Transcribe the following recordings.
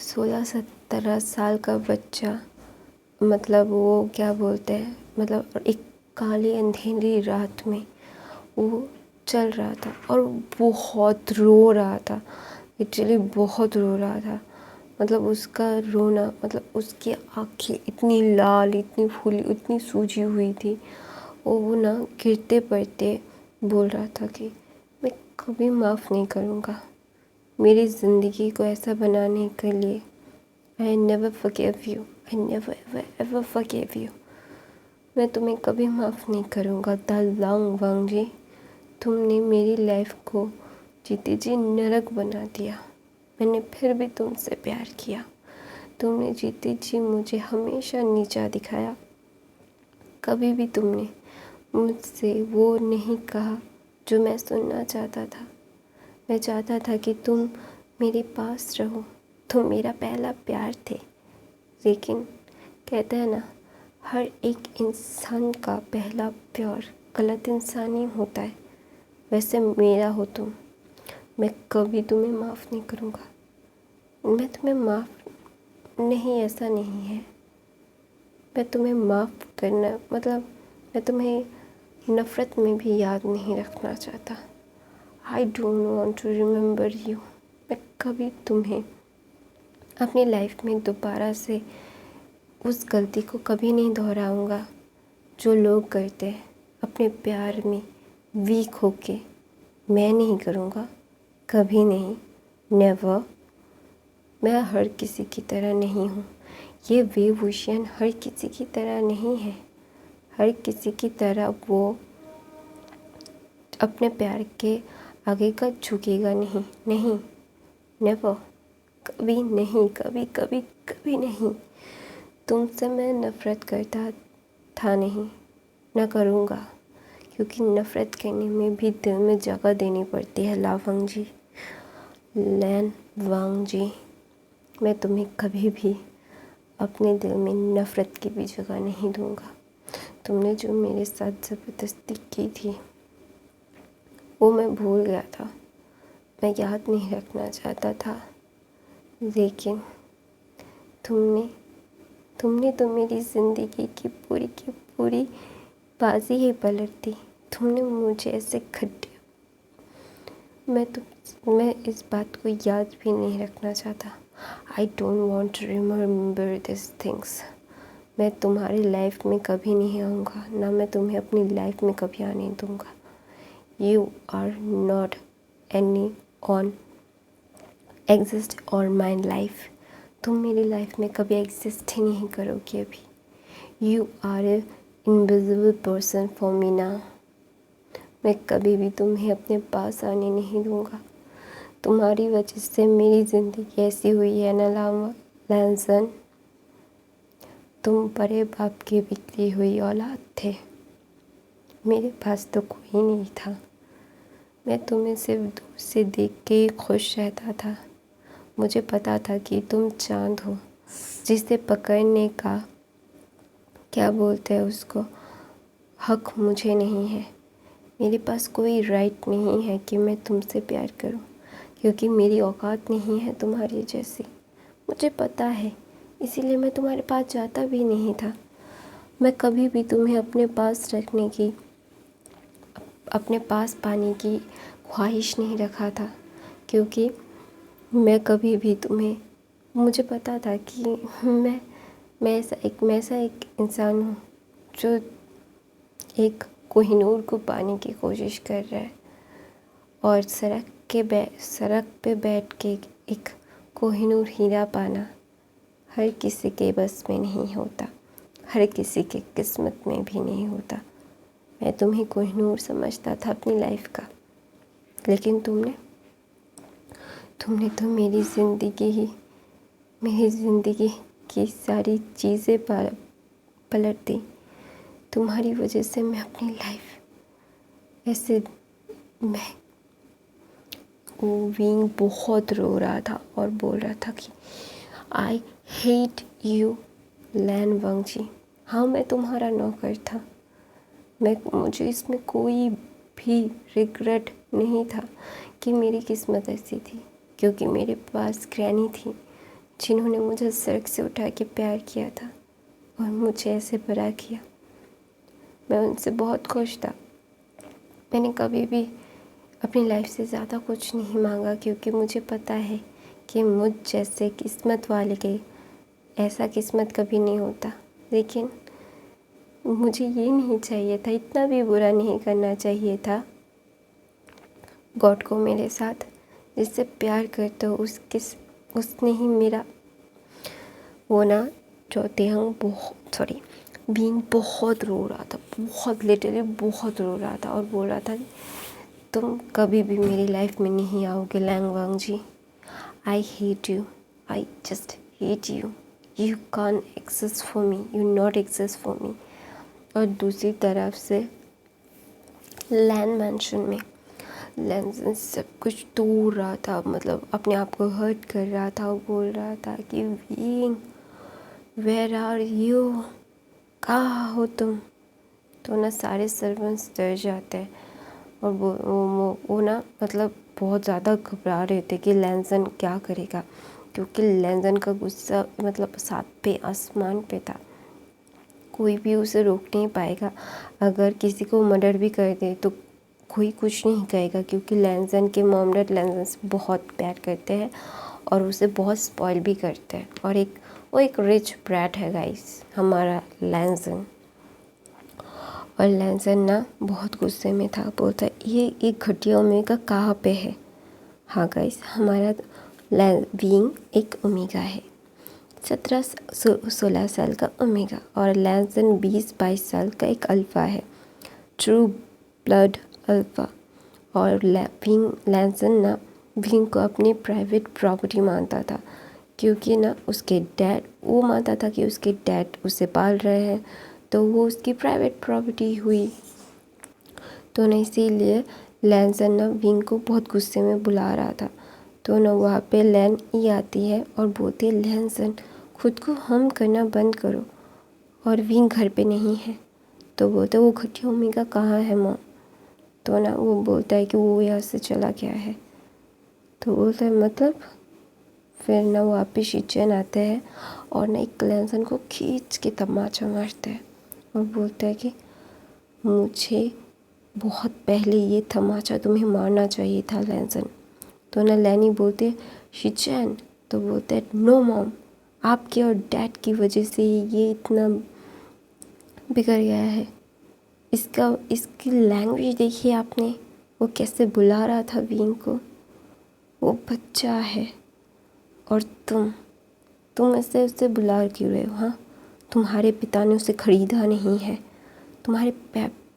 16-17 साल का बच्चा, मतलब वो क्या बोलते हैं, मतलब एक काली अंधेरी रात में वो चल रहा था और बहुत रो रहा था। लिटरली बहुत रो रहा था। मतलब उसका रोना, मतलब उसकी आँखें इतनी लाल, इतनी फूली, इतनी सूजी हुई थी। वो ना गिरते पड़ते बोल रहा था कि मैं कभी माफ़ नहीं करूँगा मेरी ज़िंदगी को ऐसा बनाने के लिए। I never forgive you, I never ever ever forgive you. मैं तुम्हें कभी माफ़ नहीं करूँगा दालांग वांग जी। तुमने मेरी लाइफ को जीते जी नरक बना दिया। मैंने फिर भी तुमसे प्यार किया। तुमने जीते जी मुझे हमेशा नीचा दिखाया। कभी भी तुमने मुझसे वो नहीं कहा जो मैं सुनना चाहता था। मैं चाहता था कि तुम मेरे पास रहो। तुम मेरा पहला प्यार थे। लेकिन कहते हैं ना, हर एक इंसान का पहला प्यार गलत इंसान ही होता है। वैसे मेरा हो तुम। मैं कभी तुम्हें माफ़ नहीं करूँगा। मैं तुम्हें माफ़ नहीं, ऐसा नहीं है। मैं तुम्हें माफ़ करना मतलब मैं तुम्हें नफ़रत में भी याद नहीं रखना चाहता। I don't want to remember you. मैं कभी तुम्हें अपनी लाइफ में दोबारा से उस गलती को कभी नहीं दोहराऊंगा जो लोग करते हैं अपने प्यार में वीक होके। मैं नहीं करूँगा, कभी नहीं, नेवर। मैं हर किसी की तरह नहीं हूँ। ये वेवूशियन हर किसी की तरह नहीं है। हर किसी की तरह वो अपने प्यार के आगे का झुकेगा नहीं, नहीं, नेवर, कभी नहीं, कभी कभी कभी नहीं। तुमसे मैं नफ़रत करता था नहीं, न करूँगा, क्योंकि नफ़रत करने में भी दिल में जगह देनी पड़ती है। लावंग जी, लैन वांग जी, मैं तुम्हें कभी भी अपने दिल में नफ़रत की भी जगह नहीं दूँगा। तुमने जो मेरे साथ ज़बरदस्ती की थी वो मैं भूल गया था। मैं याद नहीं रखना चाहता था, लेकिन तुमने तुमने तो मेरी ज़िंदगी की पूरी बाजी ही पलट दी। तुमने मुझे ऐसे खड्डे, मैं इस बात को याद भी नहीं रखना चाहता। I don't want to remember this things. मैं तुम्हारी लाइफ में कभी नहीं आऊँगा, ना मैं तुम्हें अपनी लाइफ में कभी आने दूँगा। You are not anyone exist और माई लाइफ। तुम मेरी लाइफ में कभी एग्जिस्ट ही नहीं करोगे अभी। You are a invisible person for me ना। मैं कभी भी तुम्हें अपने पास आने नहीं दूँगा। तुम्हारी वजह से मेरी ज़िंदगी ऐसी हुई है ना लैंसन। तुम बड़े बाप की बिगड़ी हुई औलाद थे। मेरे पास तो कोई नहीं था। मैं तुम्हें सिर्फ दूर से देख के ही खुश रहता था। मुझे पता था कि तुम चाँद हो जिसे पकड़ने का, क्या बोलते हैं उसको, हक मुझे नहीं है। मेरे पास कोई राइट नहीं है कि मैं तुमसे प्यार करूं, क्योंकि मेरी औकात नहीं है तुम्हारी जैसी। मुझे पता है, इसीलिए मैं तुम्हारे पास जाता भी नहीं था। मैं कभी भी तुम्हें अपने पास रखने की, अपने पास पाने की ख्वाहिश नहीं रखा था, क्योंकि मैं कभी भी तुम्हें, मुझे पता था कि मैं ऐसा एक इंसान हूँ जो एक कोहिनूर को पाने की कोशिश कर रहा है, और सड़क पे बैठ के एक कोहिनूर हीरा पाना हर किसी के बस में नहीं होता, हर किसी के किस्मत में भी नहीं होता। मैं तुम्हें कोहिनूर समझता था अपनी लाइफ का, लेकिन तुमने तो मेरी ज़िंदगी की सारी चीज़ें पलट दी। तुम्हारी वजह से मैं अपनी लाइफ ऐसे, मैं विंग बहुत रो रहा था और बोल रहा था कि आई हेट यू लैन वांग जी। हाँ, मैं तुम्हारा नौकर था। मुझे इसमें कोई भी रिग्रेट नहीं था कि मेरी किस्मत ऐसी थी, क्योंकि मेरे पास ग्रैनी थी जिन्होंने मुझे सड़क से उठा के प्यार किया था और मुझे ऐसे बड़ा किया। मैं उनसे बहुत खुश था। मैंने कभी भी अपनी लाइफ से ज़्यादा कुछ नहीं मांगा, क्योंकि मुझे पता है कि मुझ जैसे किस्मत वाले के ऐसा किस्मत कभी नहीं होता। लेकिन मुझे ये नहीं चाहिए था, इतना भी बुरा नहीं करना चाहिए था गॉड को मेरे साथ। जिससे प्यार करते हो उसने ही मेरा वो ना चौथे अंग बीइंग बहुत रो रहा था, बहुत लिटरली बहुत रो रहा था और बोल रहा था कि तुम कभी भी मेरी लाइफ में नहीं आओगे Lang Wang ji. I hate you, I just hate you, you can exist for me, you not exist for me. और दूसरी तरफ से लैंड मैंशन में लैंसन सब कुछ तोड़ रहा था, मतलब अपने आप को हर्ट कर रहा था और बोल रहा था कि बीइंग वेयर आर यू, कहाँ हो तुम। तो ना सारे सर्वेंट्स डर जाते हैं और वो ना मतलब बहुत ज़्यादा घबरा रहे थे कि लैंसन क्या करेगा, क्योंकि लैंसन का गुस्सा मतलब 7वें आसमान पे था। कोई भी उसे रोक नहीं पाएगा। अगर किसी को मर्डर भी कर दे तो कोई कुछ नहीं कहेगा, क्योंकि लैंसन के मॉम डैड लैंसन से बहुत प्यार करते हैं और उसे बहुत स्पॉइल भी करते हैं। और वो एक रिच ब्रैट है गाइस, हमारा लैंसन। और लैंसन ना बहुत गुस्से में था, बोलता ये एक घटिया ओमेगा कहाँ पे है। हाँ गाइस, हमारा बीइंग एक ओमेगा है, 17-16 साल का ओमेगा, और लैंसन 20-22 साल का एक अल्फ़ा है, ट्रू ब्लड अल्फ़ा। और लैंसन ना बीइंग को अपनी प्राइवेट प्रॉपर्टी मानता था, क्योंकि ना उसके डैड, वो मानता था कि उसके डैड उसे पाल रहे हैं, तो वो उसकी प्राइवेट प्रॉपर्टी हुई। तो ना इसीलिए लैंसन ना बीइंग को बहुत गुस्से में बुला रहा था। तो ना वहाँ पे लैन ई आती है और बोलती है लैंसन खुद को हम करना बंद करो, और विंग घर पे नहीं है। तो बोलते वो घटिया ओमेगा कहाँ है मॉम। तो ना वो बोलता है कि वो यहाँ से चला गया है। तो बोलता है मतलब। फिर ना वहाँ पे शिचन आते हैं और ना एक लैंसन को खींच के तमाचा मारते हैं और बोलता है कि मुझे बहुत पहले ये तमाचा तुम्हें मारना चाहिए था लैंसन। तो ना लैनी बोलते शिचन, तो बोलते हैं नो मॉम, आपके और डैड की वजह से ये इतना बिगड़ गया है। इसकी लैंग्वेज देखिए आपने, वो कैसे बुला रहा था बीइंग को। वो बच्चा है और तुम ऐसे उसे बुला क्यों रहे हो। हाँ, तुम्हारे पिता ने उसे ख़रीदा नहीं है, तुम्हारे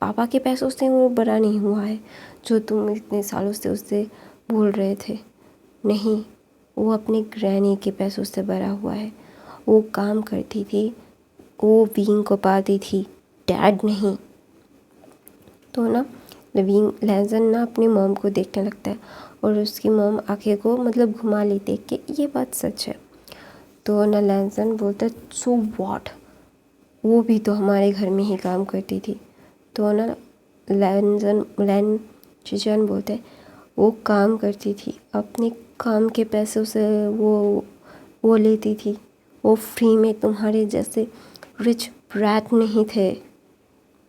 पापा के पैसों से वो बड़ा नहीं हुआ है जो तुम इतने सालों से उससे बोल रहे थे। नहीं, वो अपने ग्रैनी के पैसों से बड़ा हुआ है। वो काम करती थी, वो बीइंग को पालती थी, डैड नहीं। तो ना लैंसन ना अपनी मॉम को देखने लगता है और उसकी मॉम आंखें को मतलब घुमा लेती है कि ये बात सच है। तो ना लैंसन बोलता है सो व्हाट, वो भी तो हमारे घर में ही काम करती थी। तो ना लैन चिचन बोलते हैं वो काम करती थी, अपने काम के पैसों से वो लेती थी, वो फ्री में तुम्हारे जैसे रिच ब्रैट नहीं थे।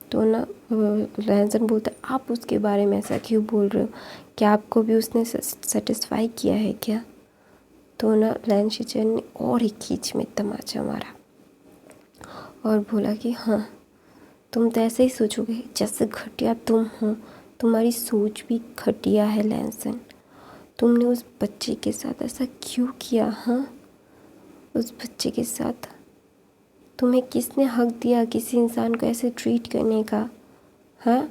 तो ना लैंसन बोलता है आप उसके बारे में ऐसा क्यों बोल रहे हो, क्या आपको भी उसने सेटिस्फाई किया है क्या। तो ना लैन शिचन ने और एक खींच में तमाचा मारा और बोला कि हाँ, तुम तो ऐसे ही सोचोगे जैसे घटिया तुम हो, तुम्हारी सोच भी घटिया है लैंसन। तुमने उस बच्चे के साथ ऐसा क्यों किया। हाँ, उस बच्चे के साथ तुम्हें किसने हक दिया किसी इंसान को ऐसे ट्रीट करने का। हाँ,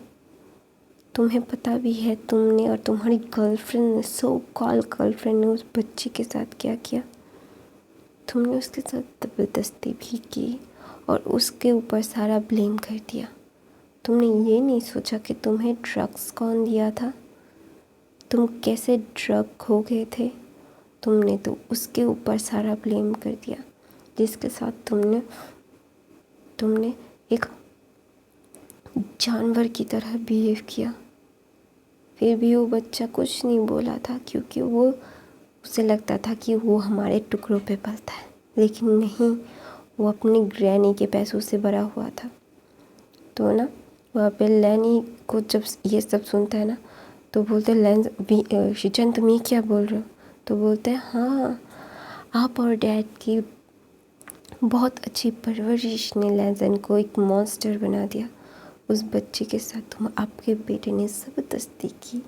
तुम्हें पता भी है तुमने और तुम्हारी गर्लफ्रेंड ने, सो कॉल गर्लफ्रेंड ने उस बच्चे के साथ क्या किया। तुमने उसके साथ ज़बरदस्ती भी की और उसके ऊपर सारा ब्लेम कर दिया। तुमने ये नहीं सोचा कि तुम्हें ड्रग्स कौन दिया था, तुम कैसे ड्रग खो गए थे। तुमने तो उसके ऊपर सारा ब्लेम कर दिया, जिसके साथ तुमने एक जानवर की तरह बिहेव किया। फिर भी वो बच्चा कुछ नहीं बोला था, क्योंकि वो उसे लगता था कि वो हमारे टुकड़ों पे पलता है, लेकिन नहीं, वो अपनी ग्रैनी के पैसों से भरा हुआ था। तो ना वहाँ पे लैनी को जब ये सब सुनता है ना, तो बोलते हैं शिचन तुम ये क्या बोल रहे हो? तो बोलते हैं हाँ, आप और डैड की बहुत अच्छी परवरिश ने लैजन को एक मॉन्स्टर बना दिया। उस बच्चे के साथ आपके बेटे ने ज़बरदस्ती की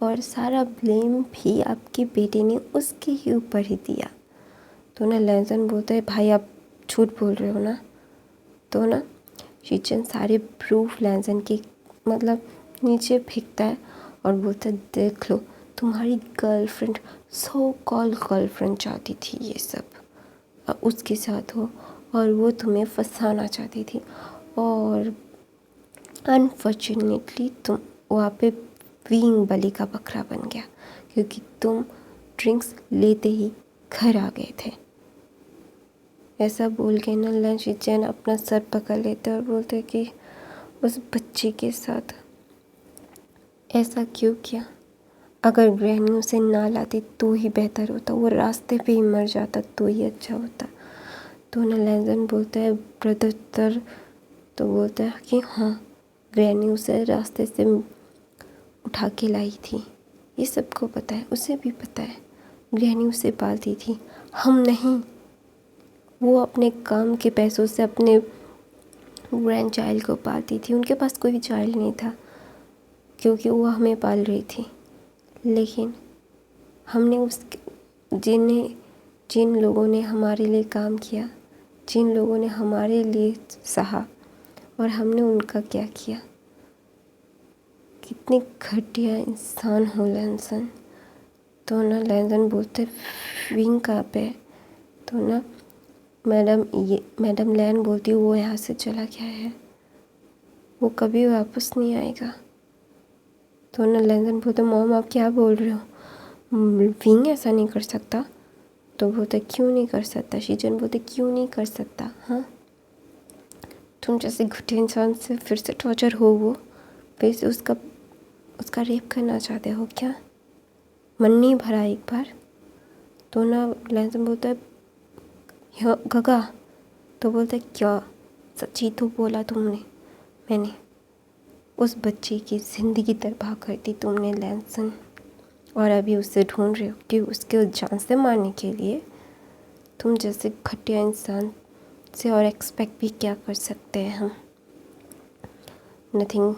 और सारा ब्लेम भी आपके बेटे ने उसके ही ऊपर ही दिया। तो ना लैजन बोलता है भाई आप झूठ बोल रहे हो ना। तो ना शिचन सारे प्रूफ लैजन के मतलब नीचे फेंकता है और बोलता है देख लो, तुम्हारी गर्लफ्रेंड, सो कॉल गर्लफ्रेंड चाहती थी ये सब उसके साथ हो, और वो तुम्हें फंसाना चाहती थी, और अनफॉर्चुनेटली तुम वहाँ पे बीइंग बलि का बकरा बन गया, क्योंकि तुम ड्रिंक्स लेते ही घर आ गए थे। ऐसा बोल के ना शिचन अपना सर पकड़ लेते और बोलते कि उस बच्चे के साथ ऐसा क्यों किया? अगर ग्रैनी उसे ना लाती तो ही बेहतर होता, वो रास्ते पे ही मर जाता तो ही अच्छा होता। तो ना लैजन बोलता है ब्रदर, तो बोलता है कि हाँ, ग्रैनी उसे रास्ते से उठा के लाई थी, ये सबको पता है, उसे भी पता है, ग्रैनी उसे पालती थी, हम नहीं। वो अपने काम के पैसों से अपने ग्रैंड चाइल्ड को पालती थी, उनके पास कोई चाइल्ड नहीं था क्योंकि वो हमें पाल रही थी। लेकिन हमने जिन लोगों ने हमारे लिए काम किया, जिन लोगों ने हमारे लिए सहा, और हमने उनका क्या किया? कितनी घटिया इंसान हो लैनसन। तो ना लैनसन बोलते विंग कहाँ पे है? तो ना मैडम लैन बोलती वो यहाँ से चला गया है, वो कभी वापस नहीं आएगा। तो ना लैनसन बोलते मॉम आप क्या बोल रहे हो? विंग ऐसा नहीं कर सकता। तो बोलते क्यों नहीं कर सकता? शिचन बोलते क्यों नहीं कर सकता? हाँ, तुम जैसे घुटे इंसान से फिर से टॉर्चर हो, वो फिर से उसका रेप करना चाहते हो क्या? मन नहीं भरा एक बार? तो ना लैनसन बोलता है गगा। तो बोलता है क्या? सच्ची तो बोला तुमने, मैंने उस बच्चे की ज़िंदगी तबाह कर दी तुमने लैनसन, और अभी उसे ढूंढ रहे हो कि उसके जान से मारने के लिए। तुम जैसे घटिया इंसान से और एक्सपेक्ट भी क्या कर सकते हैं हम? नथिंग,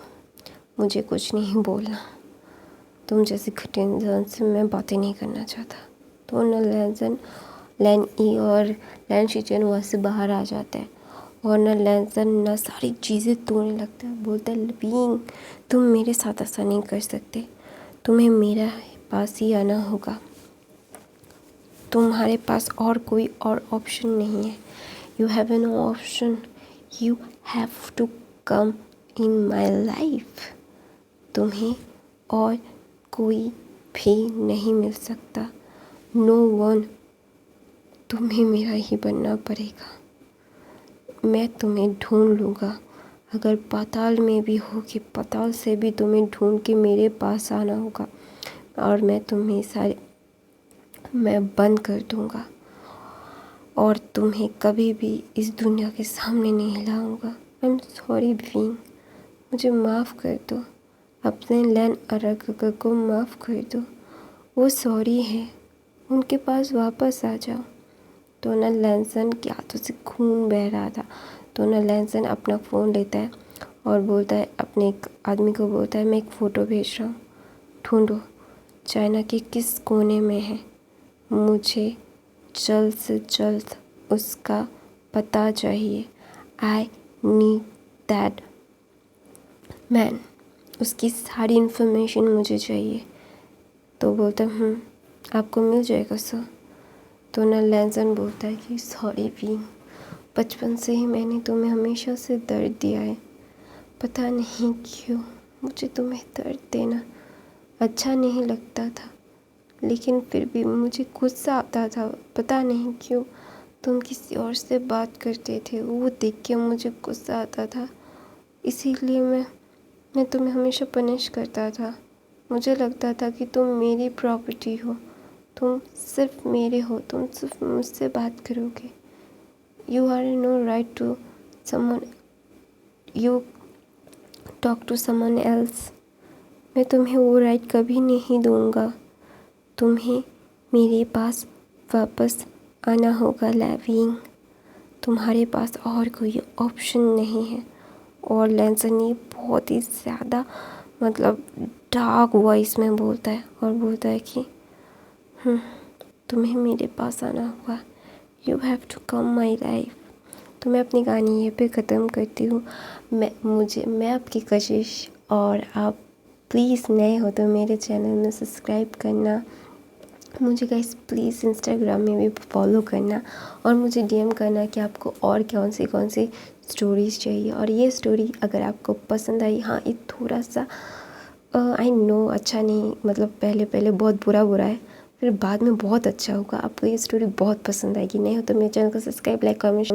मुझे कुछ नहीं बोलना, तुम जैसे घटिया इंसान से मैं बातें नहीं करना चाहता। तो न लैन ई और लैन शिचन वहाँ से बाहर आ जाते हैं, और न लैनसन न सारी चीज़ें तोड़ने लगता है। बोलता है बीइंग, तुम मेरे साथ ऐसा नहीं कर सकते, तुम्हें मेरा पास ही आना होगा, तुम्हारे पास और कोई और ऑप्शन नहीं है। You have an option, you have to come in my life. तुम्हें और कोई भी नहीं मिल सकता, नो वन, तुम्हें मेरा ही बनना पड़ेगा। मैं तुम्हें ढूंढ लूँगा, अगर पाताल में भी हो कि पाताल से भी तुम्हें ढूंढ के मेरे पास आना होगा, और मैं बंद कर दूँगा, और तुम्हें कभी भी इस दुनिया के सामने नहीं लाऊँगा। आई एम सॉरी बीइंग, मुझे माफ़ कर दो, अपने लैन अरग को माफ़ कर दो, वो सॉरी है, उनके पास वापस आ जाओ। तो ना लैनसन के हाथों से खून बह रहा था। तो ना लैनसन अपना फ़ोन लेता है और बोलता है, अपने एक आदमी को बोलता है मैं एक फ़ोटो भेज रहा हूँ, ढूंढो चाइना के किस कोने में है, मुझे जल्द से जल्द उसका पता चाहिए। आई नीड दैट मैन, उसकी सारी इन्फॉर्मेशन मुझे चाहिए। तो बोलता आपको मिल जाएगा सर। तो ना लैनसन बोलता है कि सॉरी बीइंग, बचपन से ही मैंने तुम्हें हमेशा से दर्द दिया है, पता नहीं क्यों मुझे तुम्हें दर्द देना अच्छा नहीं लगता था, लेकिन फिर भी मुझे गुस्सा आता था, पता नहीं क्यों तुम किसी और से बात करते थे, वो देख के मुझे गुस्सा आता था, इसीलिए मैं तुम्हें हमेशा पनिश करता था। मुझे लगता था कि तुम मेरी प्रॉपर्टी हो, तुम सिर्फ मेरे हो, तुम सिर्फ मुझसे बात करोगे। You are no right to someone, you talk to someone else. मैं तुम्हें वो राइट कभी नहीं दूंगा। तुम्हें मेरे पास वापस आना होगा लैविंग। तुम्हारे पास और कोई ऑप्शन नहीं है। और लैंसन ये बहुत ही ज़्यादा मतलब डार्क वॉइस में बोलता है और बोलता है कि तुम्हें मेरे पास आना होगा। You have to come my life. तो मैं अपनी कहानी ये पे ख़त्म करती हूँ। मैं आपकी कशिश, और आप प्लीज़ नए हो तो मेरे चैनल में सब्सक्राइब करना। मुझे गाइस प्लीज़ इंस्टाग्राम में भी फॉलो करना और मुझे डीएम करना कि आपको और कौन सी स्टोरीज़ चाहिए। और ये स्टोरी अगर आपको पसंद आई, हाँ ये थोड़ा सा आई नो अच्छा नहीं, मतलब पहले बहुत बुरा है, फिर बाद में बहुत अच्छा होगा। आपको ये स्टोरी बहुत पसंद आएगी। नहीं हो तो मेरे चैनल को सब्सक्राइब, लाइक, कमेंट